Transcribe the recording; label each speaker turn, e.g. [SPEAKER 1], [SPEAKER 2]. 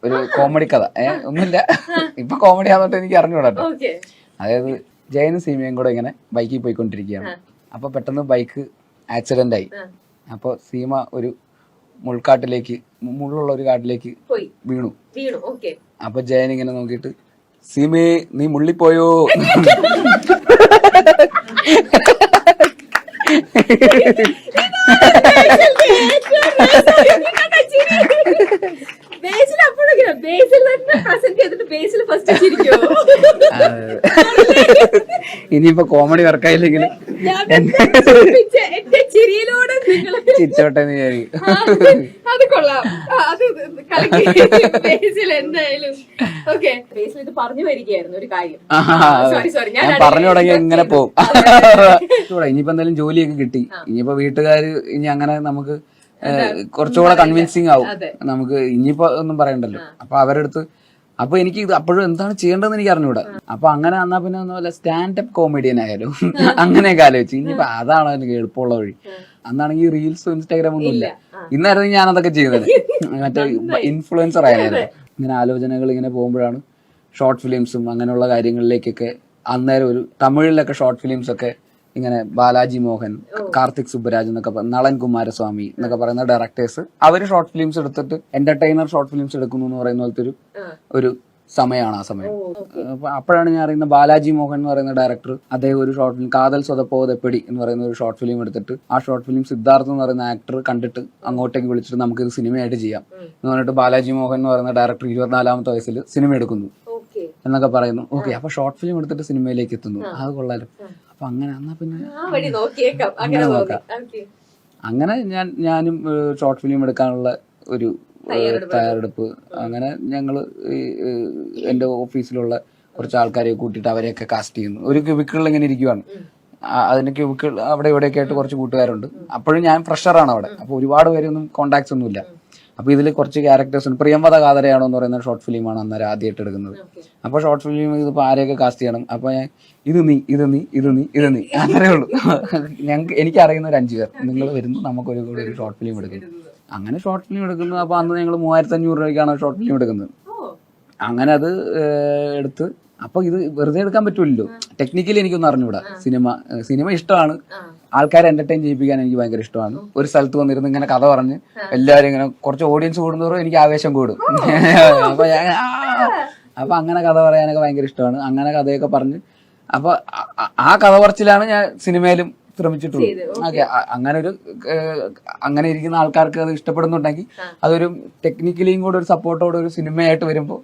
[SPEAKER 1] ഒരു കോമഡി കഥ. ഒന്നുമില്ല, ഇപ്പൊ കോമഡി ആണെന്നിട്ട് എനിക്ക് അറിഞ്ഞുകൂടാട്ടോ. അതായത് ജയനും സീമയും കൂടെ ഇങ്ങനെ ബൈക്കിൽ പോയിക്കൊണ്ടിരിക്കുകയാണ്. അപ്പൊ പെട്ടെന്ന് ബൈക്ക് ആക്സിഡന്റ് ആയി. അപ്പൊ സീമ ഒരു മുള്ളുള്ള ഒരു കാട്ടിലേക്ക് വീണു. അപ്പൊ ജയൻ ഇങ്ങനെ നോക്കിയിട്ട്, സീമേ നീ മുള്ളിപ്പോയോ? ഇനിയിപ്പോ കോമഡി വർക്കായില്ലെങ്കിൽ ചിരിച്ചോട്ടെ എന്ന് വിചാരിക്കും.
[SPEAKER 2] അത് കൊള്ളാം. അത് എന്തായാലും ഓക്കെ. ഇത് പറഞ്ഞു വരികയായിരുന്നു ഒരു കാര്യം.
[SPEAKER 1] ഞാൻ പറഞ്ഞു തുടങ്ങി ഇങ്ങനെ പോകും. ഇനിയിപ്പോ എന്തായാലും ജോലിയൊക്കെ കിട്ടി. ഇനിയിപ്പോ വീട്ടുകാര് ഇനി അങ്ങനെ നമുക്ക് കുറച്ചുകൂടെ കൺവിൻസിങ് ആവും നമുക്ക്. ഇനിയിപ്പോ ഒന്നും പറയണ്ടല്ലോ. അപ്പൊ അവരെടുത്ത് അപ്പൊ എനിക്ക് ഇത് അപ്പോഴും എന്താണ് ചെയ്യേണ്ടതെന്ന് എനിക്ക് അറിഞ്ഞൂടാ. അപ്പൊ അങ്ങനെ എന്നാ പിന്നെ ഒന്നുമല്ല, സ്റ്റാൻഡപ്പ് കോമഡിയൻ ആയാലും അങ്ങനെയൊക്കെ ആലോചിച്ചു. ഇനിയിപ്പോ അതാണ് എനിക്ക് എളുപ്പമുള്ള വഴി. അന്നാണെങ്കിൽ റീൽസും ഇൻസ്റ്റാഗ്രാം ഒന്നും ഇല്ല. ഇന്നായിരുന്നു ഞാൻ അതൊക്കെ ചെയ്യുന്നത്. മറ്റേ ഇൻഫ്ലുവൻസർ ആയിരുന്നു. ഇങ്ങനെ ആലോചനകൾ ഇങ്ങനെ പോകുമ്പോഴാണ് ഷോർട്ട് ഫിലിംസും അങ്ങനെയുള്ള കാര്യങ്ങളിലേക്കൊക്കെ. അന്നേരം ഒരു തമിഴിലൊക്കെ ഷോർട്ട് ഫിലിംസ് ഒക്കെ ഇങ്ങനെ ബാലാജി മോഹൻ, കാർത്തിക് സുബ്ബരാജ് എന്നൊക്കെ നളൻ കുമാരസ്വാമി എന്നൊക്കെ പറയുന്ന ഡയറക്ടേഴ്സ് അവര് ഷോർട്ട് ഫിലിംസ് എടുത്തിട്ട് എന്റർടൈനർ ഷോർട്ട് ഫിലിംസ് എടുക്കുന്നു എന്ന് പറയുന്ന പോലത്തെ ഒരു സമയമാണ് ആ സമയം. അപ്പോഴാണ് ഞാൻ അറിയുന്ന ബാലാജി മോഹൻ എന്ന് പറയുന്ന ഡയറക്ടർ, അദ്ദേഹം ഒരു ഷോർട്ട് ഫിലിം കാതൽ സ്വതപ്പോതെപ്പടി എന്ന് പറയുന്ന ഒരു ഷോർട്ട് ഫിലിം എടുത്തിട്ട് ആ ഷോർട്ട് ഫിലിം സിദ്ധാർത്ഥ് എന്ന് പറയുന്ന ആക്ടർ കണ്ടിട്ട് അങ്ങോട്ടേക്ക് വിളിച്ചിട്ട് നമുക്ക് ഇത് സിനിമയായിട്ട് ചെയ്യാം എന്ന് പറഞ്ഞിട്ട് ബാലാജി മോഹൻ എന്ന് പറയുന്ന ഡയറക്ടർ 24-ാമത്തെ വയസ്സിൽ സിനിമ എടുക്കുന്നു എന്നൊക്കെ പറയുന്നു. ഓക്കെ, അപ്പൊ ഷോർട്ട് ഫിലിം എടുത്തിട്ട് സിനിമയിലേക്ക് എത്തുന്നു. അത് കൊള്ളാലോ. അപ്പൊ അങ്ങനെ എന്നാ പിന്നെ അങ്ങനെ നോക്കാം. അങ്ങനെ ഞാനും ഷോർട്ട് ഫിലിം എടുക്കാനുള്ള ഒരു തയ്യാറെടുപ്പ്. അങ്ങനെ ഞങ്ങള് എന്റെ ഓഫീസിലുള്ള കുറച്ച് ആൾക്കാരെ കൂട്ടിയിട്ട് അവരെയൊക്കെ കാസ്റ്റ് ചെയ്യുന്നു. ഒരു ക്യൂബിക്കിളിൽ ഇങ്ങനെ ഇരിക്കുവാണ്. അതിന്റെ ക്യൂബിക്കിൾ അവിടെ ഇവിടെയൊക്കെ ആയിട്ട് കുറച്ച് കൂട്ടുകാരുണ്ട്. അപ്പോഴും ഞാൻ ഫ്രഷറാണ് അവിടെ. അപ്പൊ ഒരുപാട് പേരൊന്നും കോണ്ടാക്ട്സ് ഒന്നുമില്ല. അപ്പൊ ഇതിൽ കുറച്ച് ക്യാരക്ടേഴ്സ് ഉണ്ട്. പ്രിയംവദ കാതരയാണോ എന്ന് പറയുന്ന ഷോർട്ട് ഫിലിമാണ് അന്നേരം ആദ്യമായിട്ട് എടുക്കുന്നത്. അപ്പൊ ഷോർട്ട് ഫിലിം ഇതിപ്പോ ആരെയൊക്കെ കാസ്റ്റ് ചെയ്യണം. അപ്പൊ ഞാൻ ഇത് നീ അങ്ങനെ ഉള്ളൂ. എനിക്ക് അറിയുന്ന ഒരു 5 പേർ നിങ്ങൾ വരുന്നു, നമുക്കൊരു കൂടി ഒരു ഷോർട്ട് ഫിലിം എടുക്കുന്നു. അങ്ങനെ ഷോർട്ട് ഫിലിം എടുക്കുന്നു. അപ്പൊ അന്ന് ഞങ്ങൾ 3500 രൂപയ്ക്കാണ് ഷോർട്ട് ഫിലിം എടുക്കുന്നത്. അങ്ങനെ അത് എടുത്ത്, അപ്പൊ ഇത് വെറുതെ എടുക്കാൻ പറ്റൂല്ലോ. ടെക്നിക്കലി എനിക്കൊന്നും അറിഞ്ഞൂടാ. സിനിമ ഇഷ്ടമാണ്, ആൾക്കാരെ എന്റർടൈൻ ചെയ്യിപ്പിക്കാൻ എനിക്ക് ഭയങ്കര ഇഷ്ടമാണ്. ഒരു സ്ഥലത്ത് വന്നിരുന്ന് ഇങ്ങനെ കഥ പറഞ്ഞ് എല്ലാവരും ഇങ്ങനെ കുറച്ച് ഓഡിയൻസ് കൂടുന്നവരും എനിക്ക് ആവേശം കൂടും. അപ്പൊ അങ്ങനെ കഥ പറയാനൊക്കെ ഭയങ്കര ഇഷ്ടമാണ്. അങ്ങനെ കഥയൊക്കെ പറഞ്ഞ് അപ്പൊ ആ കഥ പറച്ചിലാണ് ഞാൻ സിനിമയിലും ശ്രമിച്ചിട്ടുള്ളത്. ഓക്കെ, അങ്ങനെ ഇരിക്കുന്ന ആൾക്കാർക്ക് അത് ഇഷ്ടപ്പെടുന്നുണ്ടെങ്കിൽ അതൊരു ടെക്നിക്കലിയും കൂടെ ഒരു സപ്പോർട്ടോടെ ഒരു സിനിമയായിട്ട് വരുമ്പോൾ